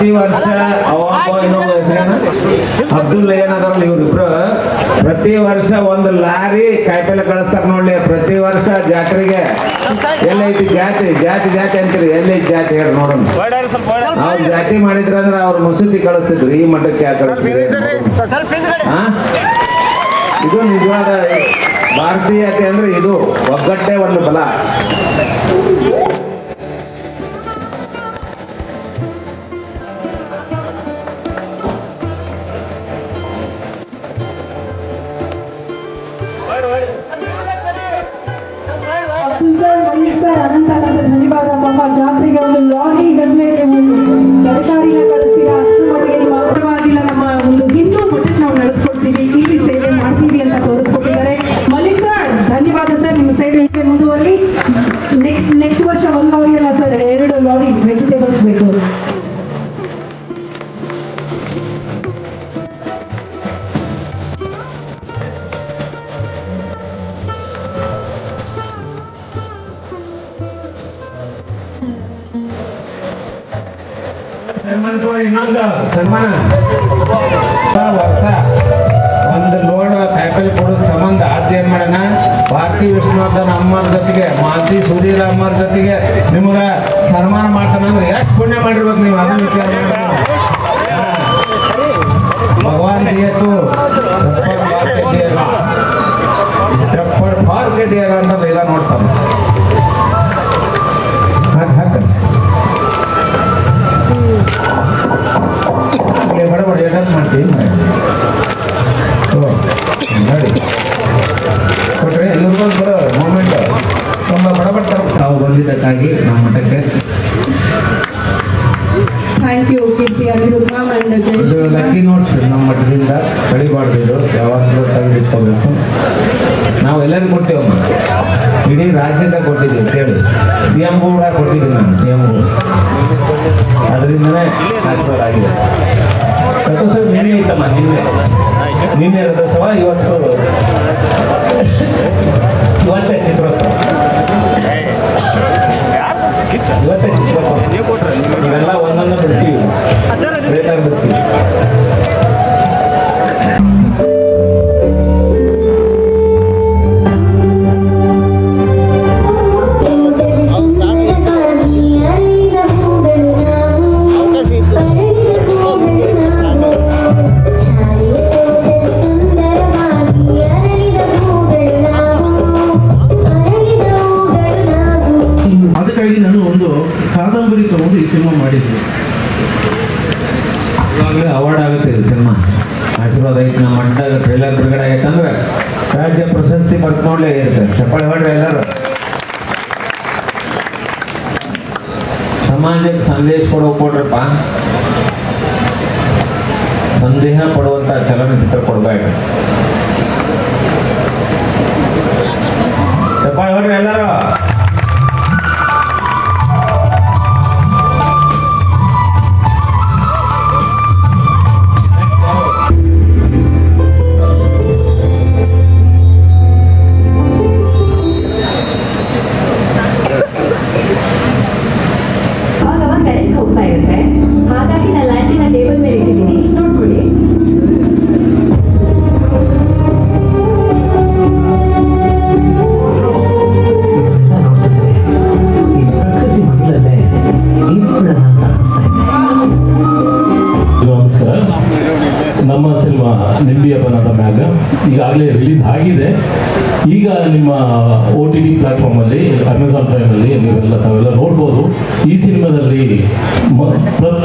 ಪ್ರತಿ ವರ್ಷ ಇನ್ನೊಬ್ಬ ಹೆಸರೇನು ಅಬ್ದುಲ್ ಏನದಾರಲ್ಲ ಇವ್ರಿಬ್ರು ಪ್ರತಿ ವರ್ಷ ಒಂದು ಲಾರಿ ಕಾಯಿಪಲ್ಲೆ ಕಳಿಸ್ತಾರ ನೋಡ್ಲಿ. ಪ್ರತಿ ವರ್ಷ ಜಾತ್ರೆಗೆ ಎಲ್ಲೈತಿ ಜಾತಿ ಜಾತಿ ಜಾತಿ ಅಂತೀರಿ, ಎಲ್ಲೈತಿ ಜಾತಿ ಹೇಳಿ ನೋಡೋಣ. ಅವ್ರು ಜಾತಿ ಮಾಡಿದ್ರ ಅಂದ್ರೆ ಅವ್ರ ಮಸೂತಿ ಕಳಿಸ್ತಿದ್ರು, ಈ ಮಠಕ್ಕೆ ಯಾಕೆ ಕಳಿಸ್ತಿದ್ರು? ಇದು ನಿಜವಾದ ಭಾರತೀಯತೆ ಅಂದ್ರೆ ಇದು ಒಗ್ಗಟ್ಟೆ ಒಂದು ಬಲ. ಧನ್ಯವಾದ ಪಾಪ. ಜಾತ್ರೆಗೆ ಒಂದು ಲಾರಿ ಗಂಟೆ ತರಕಾರಿನ ಕಳಿಸ್ತೀರಾ, ಅಷ್ಟು ಮಟ್ಟಿಗೆ ಮಾತ್ರವಾಗಿಲ್ಲ, ನಮ್ಮ ಒಂದು ಹಿಂದೂ ಮಠಕ್ಕೆ ನಾವು ನಡೆದುಕೊಡ್ತೀವಿ, ಇಲ್ಲಿ ಸೇವೆ ಮಾಡ್ತೀವಿ ಅಂತ ತೋರಿಸ್ಕೊಟ್ಟಿದ್ದಾರೆ. ಮಲಿಕ್ ಸರ್ ಧನ್ಯವಾದ ಸರ್, ನಿಮ್ಮ ಸೇವೆ ಮುಂದುವರಿ. ನೆಕ್ಸ್ಟ್ ವರ್ಷ ಒಂದು ಲಾರಿ ಅಲ್ಲ ಸರ್, 2 ಲಾರಿ ವೆಜಿಟೇಬಲ್ಸ್ ಬೇಕು. ಇನ್ನೊಂದು ಸನ್ಮಾನ ವರ್ಷ ಒಂದು ಲೋಡ್ ಕಾಯಿಪಲ್ಲೆ ಕೊಡೋ ಸಂಬಂಧ ಆಚೆ ಏನ್ ಮಾಡೋಣ, ಭಾರತಿ ವಿಷ್ಣುವರ್ಧನ್ ಅಮ್ಮರ ಜೊತೆಗೆ ಮಾಲ್ತಿ ಸುಧೀರ್ ಅಮ್ಮರ ಜೊತೆಗೆ ನಿಮ್ಗ ಸನ್ಮಾನ ಮಾಡ್ತಾನ ಅಂದ್ರೆ ಎಷ್ಟು ಪುಣ್ಯ ಮಾಡಿರ್ಬೇಕು ನೀವು, ಅದನ್ನ ವಿಚಾರ ಮಾಡ್ಬೇಕು. ಭಗವಾನ್ ದಿಯತು ಚಪ್ಪಡ್ ಭಾರತ ದೇರ ಅಂತ ಇಲ್ಲ ನೋಡ್ತಾನೆ. ಬಡಬಡ ಏನಾದ್ರು ಮಾಡ್ತೀವಿ ನೋಡಿ ಕೊಟ್ರೆ ಇವ್ರಿಗೊಂದು ಬರೋ ಮೂಮೆಂಟ್ ತುಂಬ ಬಡಬಡ್ತಾರೆ. ತಾವು ಬಂದಿದ್ದಕ್ಕಾಗಿ ನಮ್ಮ ಮಠಕ್ಕೆ thank you Keerthi Aniruddha ma'am and ಇದು ಲಕ್ಕಿ ನೋಟ್ಸ್ ನಮ್ಮ ಮಠದಿಂದ ಕಳಿಬಾರ್ದು, ಇದು ಯಾವಾಗಲೂ ತೆಗೆದಿಟ್ಕೋಬೇಕು. ನಾವು ಎಲ್ಲರಿಗೂ ಕೊಡ್ತೇವಮ್ಮ, ಇಡೀ ರಾಜ್ಯದಾಗ ಕೊಟ್ಟಿದ್ದೀವಿ ಕೇಳಿ. CM ಕೂಡ ಕೊಟ್ಟಿದ್ದೀನಿ ನಾನು, CM ಅದರಿಂದನೇ ಆಶೀರ್ವಾದ ಆಗಿದೆ. ರಥೋತ್ಸವ ನಿನ್ನೆ ಐತಮ್ಮ, ನಿನ್ನೆ ರಥೋತ್ಸವ, ಇವತ್ತೇ ಚಿತ್ರೋತ್ಸವ, ಇವತ್ತೇ ಚಿತ್ರೋತ್ಸವ. ಇವೆಲ್ಲ ಒಂದೊಂದು ಬಿಡ್ತೀವಿ, ಲೇಟಾಗಿ ಬಿಡ್ತೀವಿ. ನಾನು ಒಂದು ಕಾದಂಬರಿ ತಗೊಂಡು ಈ ಸಿನಿಮಾ ಮಾಡಿದ್ವಿ. ಇವಾಗಲೇ ಅವಾರ್ಡ್ ಆಗುತ್ತೆ ಇದು ಸಿನಿಮಾ, ಆಶೀರ್ವಾದ ಐತೆ. ನಮ್ಮ ಮಟ್ಟಾಗ ಟ್ರೈಲರ್ ಬಿಡುಗಡೆ ಆಗೈತೆ ಅಂದ್ರೆ ರಾಜ್ಯ ಪ್ರಶಸ್ತಿ ಬರ್ತ ನೋಡ್ಲೇ ಇರುತ್ತೆ. ಚಪ್ಪಾಳೆ ಹೊಡ್ರಿ ಎಲ್ಲರೂ. ಸಮಾಜಕ್ಕೆ ಸಂದೇಶ ಕೊಡ್ರಪ್ಪ, ಸಂದೇಹ ಪಡುವಂತ ಚಲನಚಿತ್ರ ಕೊಡ್ಬೇಡ್ರಿ. ಚಪ್ಪಾಳೆ ಹೊಡ್ರಿ ಎಲ್ಲರೂ. ಹಾಗಾಗಿ ನಾನು ಲ್ಯಾಂಡಿನ ಟೇಬಲ್ ಮೇಲೆ ಇಟ್ಟಿದ್ದೀನಿ, ನೋಡ್ಕೊಳ್ಳಿ. ನಮಸ್ಕಾರ. ನಮ್ಮ ಸಿನಿಮಾ ನಿಂಬಿ ಹಬ್ಬನದ ಮ್ಯಾಗ ಈಗಾಗಲೇ ರಿಲೀಸ್ ಆಗಿದೆ. ಈಗ ನಿಮ್ಮ OTT ಪ್ಲಾಟ್ಫಾರ್ಮಲ್ಲಿ, ಅಮೆಝಾನ್ ಪ್ರೈಮಲ್ಲಿ ತಾವೆಲ್ಲ ನೋಡ್ಬೋದು. ಈ ಸಿನಿಮಾದಲ್ಲಿ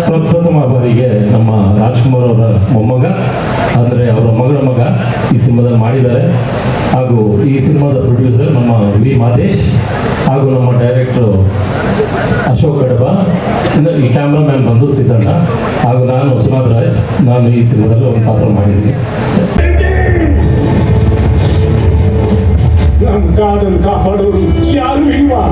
ಪ್ರಪ್ರಥಮ ಬಾರಿಗೆ ನಮ್ಮ ರಾಜ್ಕುಮಾರ್ ಅವರ ಮೊಮ್ಮಗ, ಅಂದರೆ ಅವರ ಮಗಳ ಮಗ ಈ ಸಿನಿಮಾದಲ್ಲಿ ಮಾಡಿದ್ದಾರೆ. ಹಾಗೂ ಈ ಸಿನಿಮಾದ ಪ್ರೊಡ್ಯೂಸರ್ ನಮ್ಮ ವಿ ಮಾದೇಶ್, ಹಾಗೂ ನಮ್ಮ ಡೈರೆಕ್ಟರ್ ಅಶೋಕ್ ಕಡಬ, ಈ ಕ್ಯಾಮ್ರಾಮ್ಯಾನ್ ಬಂದು ಸಿದ್ದಣ್ಣ, ಹಾಗೂ ನಾನು ಸುನಾಥ್ ರಾಜ್. ನಾನು ಈ ಸಿನಿಮಾದಲ್ಲಿ ಒಂದು ಪಾತ್ರ ಮಾಡಿದ್ದೀನಿ. ಕಾದಂತ ಬಡವರು ಯಾರು ಇಲ್ವಾ?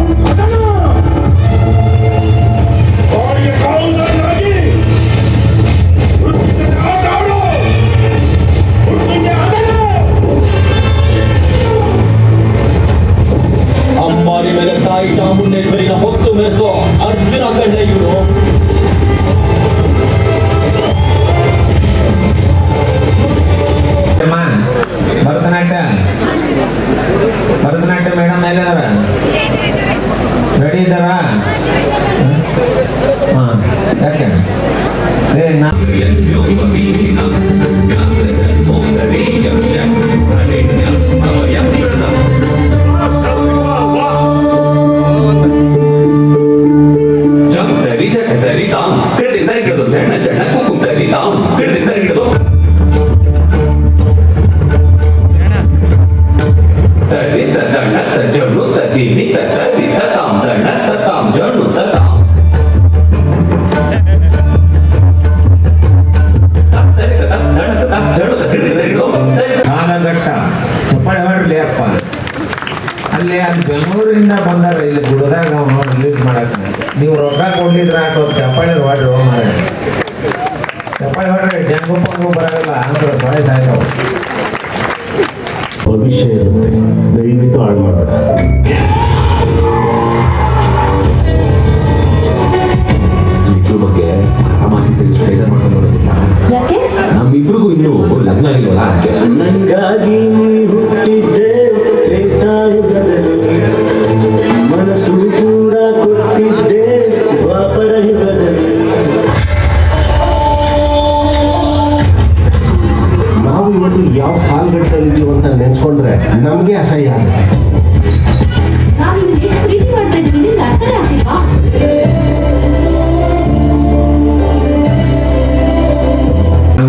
ಅಂಬಾರಿ ಮೇಲೆ ತಾಯಿ ಚಾಮುಂಡೇಶ್ವರಿನ ಹೊತ್ತು ಮೆರೆಸೋ ಅರ್ಜುನ ಕಂಡ ಇವರು ಯಾಕೆ ಏ ನಾ ಕಾಲಘಟ್ಟ ಚಪ್ಪಾಳೆ ಹೊಡ್ಲಿ ಅಪ್ಪ ಅಲ್ಲಿ ಅಲ್ಲಿ ಬೆಂಗಳೂರಿಂದ ಬಂದಾರ ಇಲ್ಲಿ ಗುಡದಾಗ ಅವ್ನು ರಿಲೀಸ್ ಮಾಡಕ್ಕೆ ನೀವು ರೊಕ್ಕ ಕೊಡ್ಲಿದ್ರೆ ಹಾಕೋದು ಚಪ್ಪಾಳೆ ಹೊಡ್ರಿ ಮಾರ ಚಪ್ಪಾಳೆ ಹೊಡ್ರಿ ಜಂಗು ಪಂಗು ಬರೋಲ್ಲ ಅಂದ್ರೆ ಸೊಳೆ ಸಾಯ್ತಾವ ಭವಿಷ್ಯ ಇರುತ್ತೆ, ದಯವಿಟ್ಟು ಹಾಳು ಮಾಡೋಣ. ಇದ್ರ ಬಗ್ಗೆ ಆರಾಮಾಗಿ ತಿಳಿಸಿ ಬೇಜಾರು ಮಾಡ್ಕೊಂಡು ಬರೋದಿಲ್ಲ. ಯಾಕೆ ನಮ್ಮಿಬ್ರಿಗೂ ಇನ್ನೂ ಲಗ್ನ ಆಗಿಲ್ವಲ್ಲ ಅದಕ್ಕೆ. ನಂಗಾಗಿ ನೀ ಹುಟ್ಟಿದ್ದೆ ತ್ರೇತಾಯುಗದಲ್ಲಿ, ಮನಸ್ಸು ಕೂಡ ಕೊಟ್ಟಿದ್ದೆ ದ್ವಾಪರ ಯುಗದಲ್ಲಿ. ನಾವು ಇವತ್ತು ಯಾವ ಕಾಲಘಟ್ಟದಲ್ಲಿದ್ದೀವಿ ಅಂತ ನೆನೆಸ್ಕೊಂಡ್ರೆ ನಮಗೆ ಅಸಹ್ಯ ಆಗುತ್ತೆ. ನಾನು ಎಷ್ಟು ಪ್ರೀತಿ ಮಾಡ್ತಾ ಇದ್ದೀನಿ ಅರ್ಥನೇ ಆಗ್ತಿಲ್ವಾ?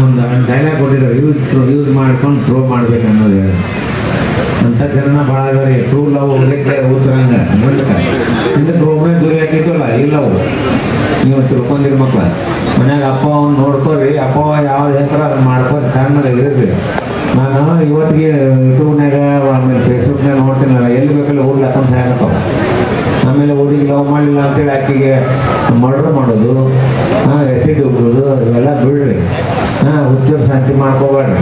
ಒಂದು ಡೈಲಾಗ್ ಕೊಟ್ಟಿದ್ದಾರೆ, ಯೂಸ್ ಮಾಡ್ಕೊಂಡು ಥ್ರೋ ಮಾಡ್ಬೇಕು ಅನ್ನೋದು ಹೇಳಿ ಅಂಥ ಜನ ಭಾಳ ಅದಾರೆ. ಟ್ರೂ ಲವ್ ಹೋಗ್ಲಿಕ್ಕೆ ಉಚ್ಚರಂಗ ಮುಂದಕ್ಕೆ ಹಿಂದಕ್ಕೆ ಒಬ್ಬನೇ ದುರಿ ಹಾಕಿದ್ವಲ್ಲ ಇಲ್ಲವು ನೀವು ತಿಳ್ಕೊಂಡಿರಿ ಮಕ್ಳ ಮನ್ಯಾಗ ಅಪ್ಪ ಅವ್ನು ನೋಡ್ಕೊರಿ, ಅಪ್ಪ ಯಾವ್ದು ಹೇಳ್ತಾರ ಅದನ್ನ ಮಾಡ್ಕೊಂಡು ಕಾರಣದಾಗ ಇರ್ರಿ. ನಾನು ಇವತ್ತಿಗೆ ಯೂಟ್ಯೂಬ್ನಾಗ ಆಮೇಲೆ ಫೇಸ್ಬುಕ್ನಾಗ ನೋಡ್ತೀನಲ್ಲ ಎಲ್ಲಿ ಬೇಕಲ್ಲಿ ಊರ್ಲಿ ಹಾಕೊಂಡು ಸಾಯಕಪ್ಪ. ಆಮೇಲೆ ಹುಡುಗಿ ಲವ್ ಮಾಡಲಿಲ್ಲ ಅಂತೇಳಿ ಆಕೆಗೆ ಮರ್ಡರ್ ಮಾಡೋದು, ಎಸಿಡ್ ಉಗ್ರೋದು ಇವೆಲ್ಲ ಬಿಡ್ರಿ. ಹುಚ್ಚರು ಶಾಂತಿ ಮಾಡ್ಕೋಬೇಡ್ರಿ.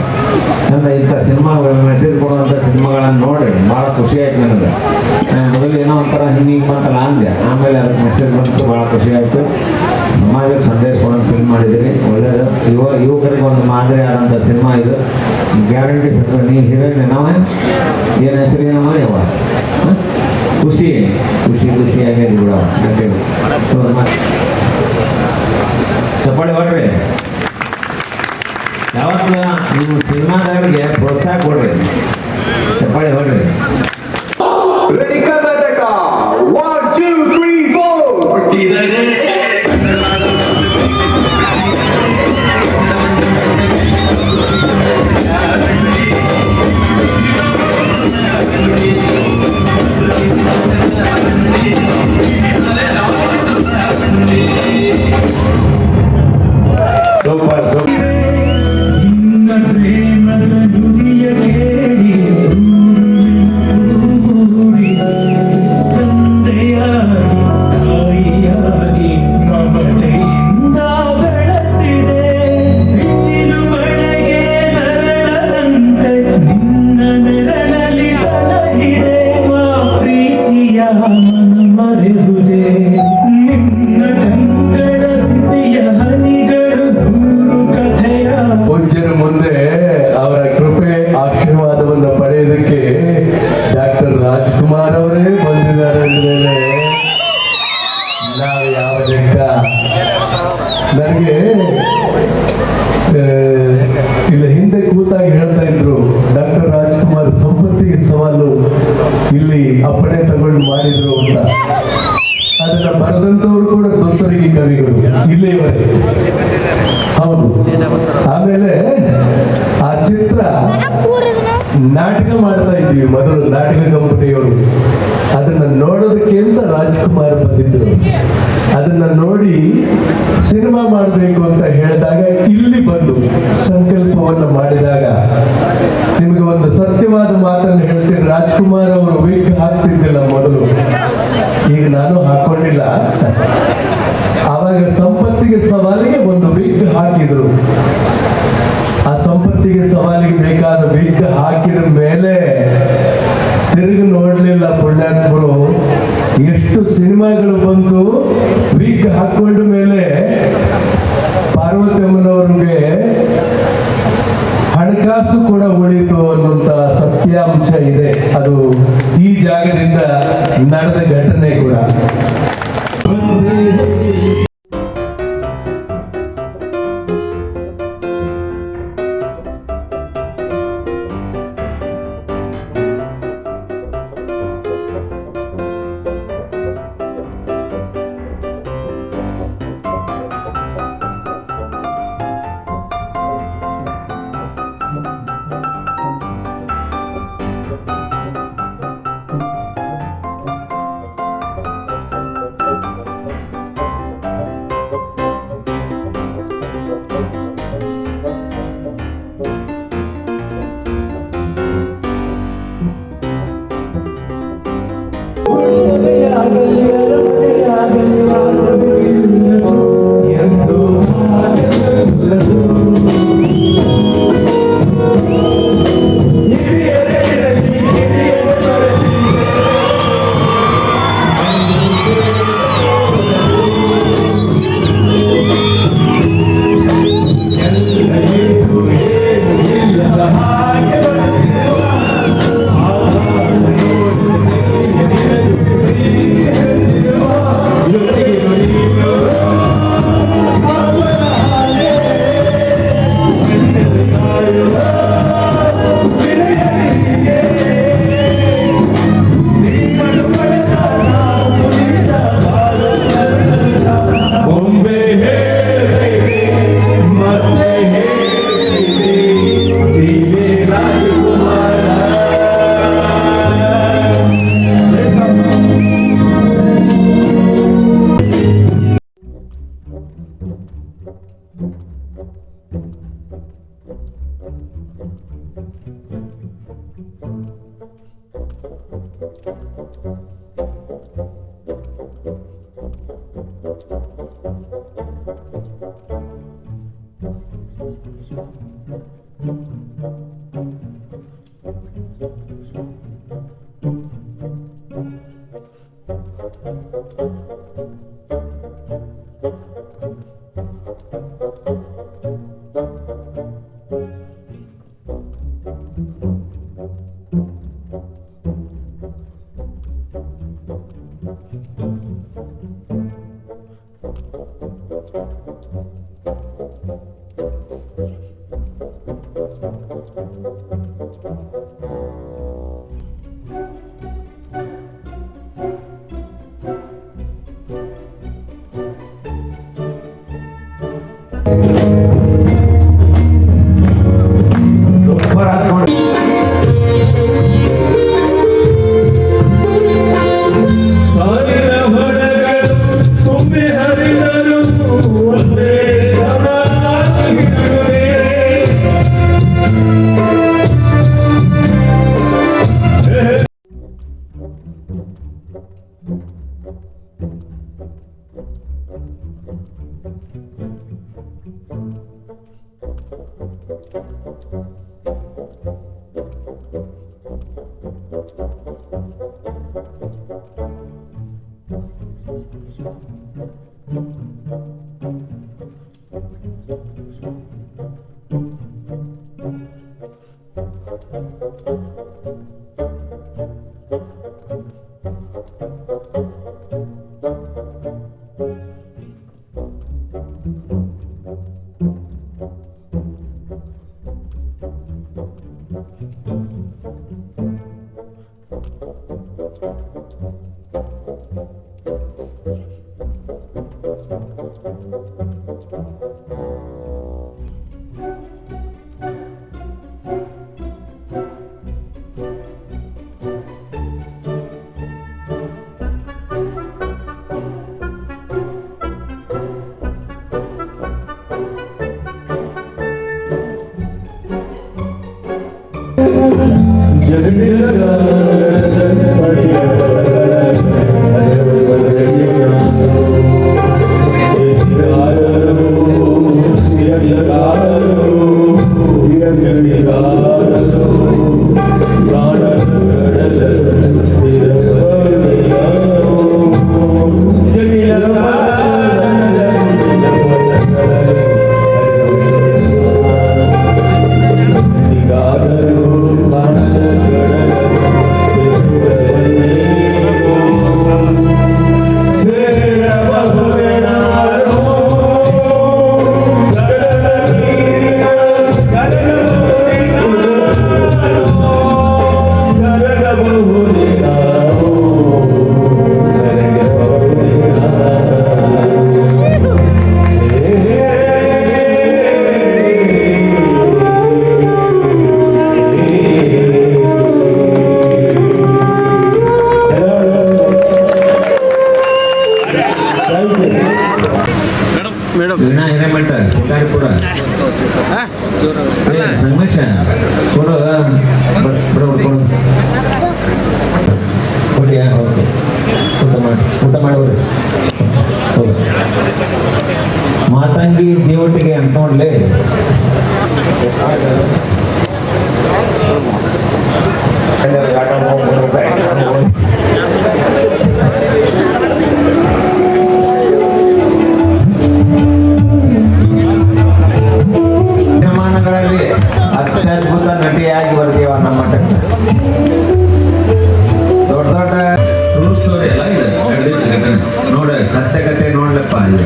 ಚಂದ ಇಂಥ ಸಿನಿಮಾ ಮೆಸೇಜ್ ಕೊಡುವಂಥ ಸಿನಿಮಾಗಳನ್ನು ನೋಡ್ರಿ. ಭಾಳ ಖುಷಿ ಆಯ್ತು ನನಗೆ. ಮೊದಲು ಏನೋ ಒಂಥರ ಹಿಂಗೆ ಬಂತಲ್ಲ ಅಂದೆ, ಆಮೇಲೆ ಅದಕ್ಕೆ ಮೆಸೇಜ್ ಬಂತು, ಭಾಳ ಖುಷಿ ಆಯಿತು. ಸಮಾಜಕ್ಕೆ ಸಂದೇಶ ಕೊಡೋದು ಫಿಲ್ಮ್ ಮಾಡಿದ್ದೀರಿ, ಒಳ್ಳೆಯದು. ಯುವಕರಿಗೆ ಒಂದು ಮಾದರಿ ಆದಂಥ ಸಿನಿಮಾ ಇದು. Guarantee success. ನೀವು ಹೀರೋಯಿನ್ ಏನವ, ಏನು ಹೆಸರು ಏನವ ಯಾವ ಖುಷಿ ಖುಷಿ ಖುಷಿಯಾಗಿ ಬಿಡವ. ಚಪ್ಪಾಳೆ ಹೊಡ್ರಿ. ಯಾವತ್ತು ನೀವು ಸಿನಿಮಾದವ್ರಿಗೆ ಪ್ರೋತ್ಸಾಹ ಕೊಡ್ರಿ, ಚಪ್ಪಾಳೆ ಹೊಡ್ರಿ. Ready, Karnataka! 1, 2, 3, 4! Super super. ನಿನ್ನ ಪ್ರೇಮದ ನುಡಿಯ ಕೇಳಿ ಊರಿನ ತಂದೆಯಾಗಿ ತಾಯಿಯಾಗಿ ಮಮತೆಯಿಂದ ಬೆಳೆಸಿದೆ. ಬಿಸಿಲು ಮಳೆಗೆ ನರಳದಂತೆ ನಿನ್ನ ನೆರಳಲ್ಲಿ ಸಲಹಿದೆ. ಆ ಪ್ರೀತಿಯ ಮನ ಮರೆಯುವುದೇ ನಿನ್ನ ಕಂಗಳ ಬಿಸಿಯ ಹನಿಗಳು ನೂರು ಕಥೆಯ. ಪೂಜ್ಯರ ಮುಂದೆ ಅವರ ಕೃಪೆ ಆಶೀರ್ವಾದವನ್ನು ಪಡೆಯೋದಕ್ಕೆ ಡಾಕ್ಟರ್ ರಾಜ್ಕುಮಾರ್ ಅವರೇ ಬಂದಿದ್ದಾರೆ ಅಂದಮೇಲೆ ನಾವು ಯಾವ ಲೆಕ್ಕ. ನನಗೆ ಇಲ್ಲಿ ಹಿಂದೆ ಕೂತಾಗಿ ಹೇಳ್ತಾ ಇದ್ರು, ಡಾಕ್ಟರ್ ರಾಜ್ಕುಮಾರ್ ಸಂಪತ್ತಿಗೆ ಸವಾಲು ಇಲ್ಲಿ ಅಪ್ಪಣೆ ತಗೊಂಡು ಮಾಡಿದ್ರು ಅಂತ. ಅದನ್ನ ಬರೆದಂತವ್ರು ಕೂಡ ದೊತ್ತರಿಗೆ ಕವಿಗಳು ಇಲ್ಲಿಯವರೆಗೆ. ಹೌದು. ಆಮೇಲೆ ಆ ಚಿತ್ರ ನಾಟಕ ಮಾಡ್ತಾ ಇದ್ವಿ ಮೊದಲು, ನಾಟಕ ಕಂಪನಿಯವರು. ಅದನ್ನ ನೋಡೋದಕ್ಕೆ ಅಂತ ರಾಜ್ಕುಮಾರ್ ಬಂದಿದ್ರು. ಅದನ್ನ ನೋಡಿ ಸಿನಿಮಾ ಮಾಡಬೇಕು ಅಂತ ಹೇಳಿದಾಗ ಇಲ್ಲಿ ಬಂದು ಸಂಕಲ್ಪವನ್ನು ಮಾಡಿದಾಗ ನಿಮಗೆ ಒಂದು ಸತ್ಯವಾದ ಮಾತನ್ನು ಹೇಳ್ತೀನಿ. ರಾಜ್ಕುಮಾರ್ ಅವರು ವಿಗ್ ಹಾಕ್ತಿದ್ದಿಲ್ಲ ಮೊದಲು, ಈಗ ನಾನು ಹಾಕೊಂಡಿಲ್ಲ. ಆವಾಗ ಸಂಪತ್ತಿಗೆ ಸವಾಲಿಗೆ ಒಂದು ವಿಗ್ ಹಾಕಿದ್ರು. ಆ ಸಂಪತ್ತಿಗೆ ಸವಾಲಿಗೆ ಬೇಕಾದ ವಿಗ್ ಹಾಕಿದ ಮೇಲೆ ತಿರುಗಿ ನೋಡ್ಲಿಲ್ಲ ಪುಣ್ಯಾತ್ಮರು. ಎಷ್ಟು ಸಿನಿಮಾಗಳು ಬಂತು ವಿಗ್ ಹಾಕೊಂಡ ಮೇಲೆ. ಪಾರ್ವತಮ್ಮನವ್ರಿಗೆ ಹಣಕಾಸು ಕೂಡ ಉಳಿತು ಅನ್ನುವಂತ ಸತ್ಯಾಂಶ ಇದೆ. ಅದು ಈ ಜಾಗದಿಂದ ನಡೆದ ಘಟನೆ ಕೂಡ. ಸೂಪರ್ ಆತ್ ನೋಡಿ. ಸಾವಿರ ಹೊಳೆಗಳು ತುಂಬಿ ಹರಿದರು ಒಂದೇ ಸಮಾಧಿಗಳೇ. ವೀಣಾ ಹಿರೇಮಠ ಶಿಕಾರಿಪುರ ಸಂಗಮೇಶ ಕೊಡು ಕೊಡಿಯಾ ಓಕೆ ಊಟ ಮಾಡೋರು ಮಾತಂಗಿ ದೇವಟಿಗೆ ಅಂತ ನೋಡ್ಲಿ ಸಿನಿಮಾಗಳಲ್ಲಿ ಅತ್ಯದ್ಭುತ ನಟಿಯಾಗಿ ಬರ್ತೀವ ನಮ್ಮ ಮಠಕ್ಕೆ. ದೊಡ್ಡ ದೊಡ್ಡ ಟ್ರೂ ಸ್ಟೋರಿ ಎಲ್ಲ ಇದೆ ನೋಡ ಸತ್ಯಕತೆ ನೋಡ್ಲಪ್ಪ ಅಲ್ಲಿ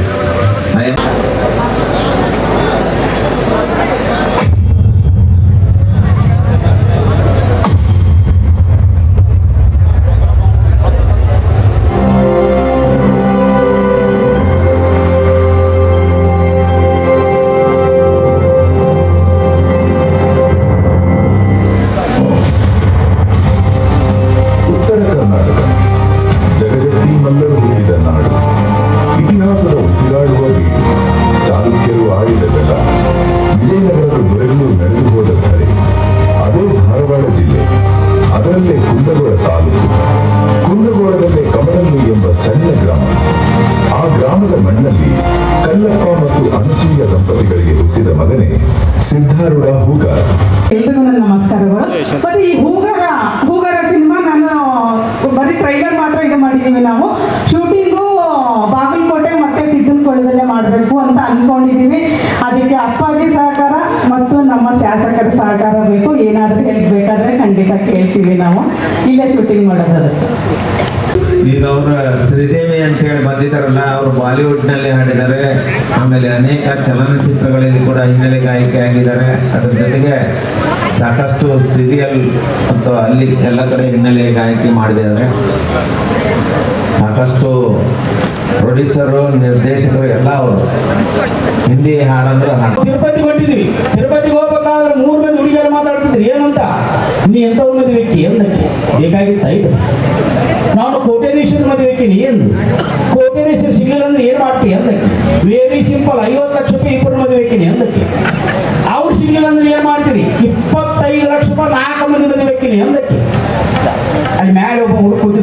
ಮಗನೇ ಸಿದ್ಧಾರೂಢ ಹೂಗಾರ್. ಎಲ್ರಿಗೂ ನನ್ನ ನಮಸ್ಕಾರಗಳು. ಮತ್ತೆ ಈ ಹೂಗಾರ ಸಿನಿಮಾ ನಾನು ಬರೀ ಟ್ರೈಲರ್ ಮಾತ್ರ ಇದು ಮಾಡಿದ್ದೀವಿ. ನಾವು ಶೂಟಿಂಗು ಬಾಗಲಕೋಟೆ ಮತ್ತೆ ಸಿದ್ದನಕೊಳದಲ್ಲೇ ಮಾಡಬೇಕು ಅಂತ ಅನ್ಕೊಂಡಿದ್ದೀವಿ. ಅದಕ್ಕೆ ಅಪ್ಪಾಜಿ ಸಹಕಾರ ಮತ್ತು ನಮ್ಮ ಶಾಸಕರ ಸಹಕಾರ ಬೇಕು. ಏನಾದರೂ ಹೆಲ್ಪ್ ಬೇಕಾದ್ರೆ ಖಂಡಿತ ಕೇಳ್ತೀವಿ. ನಾವು ಇಲ್ಲೇ ಶೂಟಿಂಗ್ ಮಾಡೋದು. ಈಗ ಅವ್ರ ಶ್ರೀದೇವಿ ಅಂತ ಹೇಳಿ ಬಂದಿದ್ದಾರಲ್ಲ, ಅವರು ಬಾಲಿವುಡ್ ನಲ್ಲಿ ಹಾಡಿದ್ದಾರೆ. ಆಮೇಲೆ ಅನೇಕ ಚಲನಚಿತ್ರಗಳಲ್ಲಿ ಕೂಡ ಹಿನ್ನೆಲೆ ಗಾಯಕಿ ಆಗಿದ್ದಾರೆ. ಅದ್ರ ಜೊತೆಗೆ ಸಾಕಷ್ಟು ಸೀರಿಯಲ್ ಮತ್ತು ಅಲ್ಲಿ ಎಲ್ಲ ಕಡೆ ಹಿನ್ನೆಲೆ ಗಾಯಕಿ ಮಾಡಿದ್ದಾರೆ. ಸಾಕಷ್ಟು ಪ್ರೊಡ್ಯೂಸರು, ನಿರ್ದೇಶಕರು ಎಲ್ಲ ಅವರು ಹಿಂದಿ ಹಾಡಂದ್ರೆ ಹಾಡು. ತಿರುಪತಿ ಹೊಂಟಿದ್ವಿ. ತಿರುಪತಿಗೆ ಹೋಗ್ಬೇಕಾದ್ರೆ 3 ಮಂದಿ ಹುಡುಗಿಯರು ಮಾತಾಡ್ತಿದ್ರಿ. ಏನಂತ, ನೀ ಎಂಥವ್ರ ಮದುವೆಕ್ಕಿ ಎಂದಕ್ಕೆ ಬೇಕಾಗಿತ್ತ ಇದು. ನಾನು ಕೋಟ್ಯಾಧೀಶ್ವರ ಮದುವೆಕ್ಕಿನಿ ಎಂದು. ಕೋಟ್ಯಾಧೀಶ್ವರ ಸಿಗಲಿಲ್ಲ ಅಂದ್ರೆ ಏನು ಮಾಡ್ತೀವಿ ಎಂದಕ್ಕೆ. ವೆರಿ ಸಿಂಪಲ್, 50 ಲಕ್ಷ ರೂಪಾಯಿ ಇಬ್ಬರು ಮದುವೆಕ್ಕಿನಿ ಎಂದಕ್ಕೆ. ಅವ್ರು ಸಿಗಲಿಲ್ಲ ಅಂದ್ರೆ ಏನು ಮಾಡ್ತೀರಿ, 25 ಲಕ್ಷ ರೂಪಾಯಿ 4 ಮಂದಿ ಮದುವೆಕ್ಕಿನಿ ಎಂದಕ್ಕೆ. ಅಲ್ಲಿ ಮೇಲೆ ಒಬ್ಬ ಹುಡುಗ